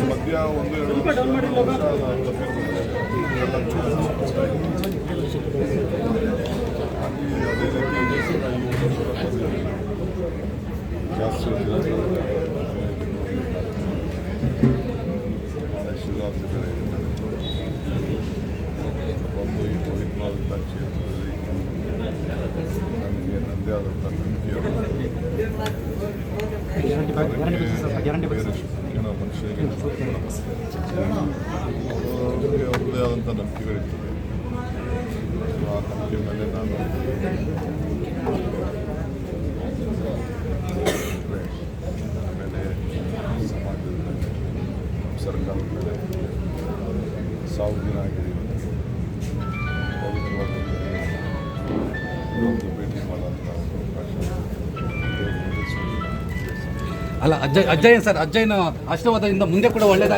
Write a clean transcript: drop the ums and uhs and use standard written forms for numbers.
ಮಧ್ಯ ಒಂದು ಅದೇ ರೀತಿ ಜಾಸ್ತಿ ಶಿವರಾತ್ರಿ ಒಂದು ಈ ಪವಿತ್ರವಾದಂಥ ಕ್ಷೇತ್ರದಲ್ಲಿ ನನಗೆ ನನ್ನದೇ ಆದಂಥ ನಂಬಿಕೆ ಬೇರೆ ಶಿಕ್ಷಣ ಮನುಷ್ಯರಿಗೆ ಅವ್ರದ್ದೇ ಆದಂಥ ನಂಬಿಕೆಗಳಿರ್ತದೆ. ಆ ನಂಬಿಕೆ ಮೇಲೆ ನಾನು ಆಮೇಲೆ ಸಮಾಜದ ಮೇಲೆ ಸರ್ಕಾರದ ಮೇಲೆ 1000 ದಿನ ಆಗಿದೆ ಒಂದು ಭೇಟಿ ಮಾಡೋಂಥ ಅವಕಾಶ ಅಲ್ಲ ಅಜ್ಜಯ್ಯ ಸರ್, ಅಜ್ಜಯ್ಯನ ಆಶೀರ್ವಾದದಿಂದ ಮುಂದೆ ಕೂಡ ಒಳ್ಳೆಯದಾಗ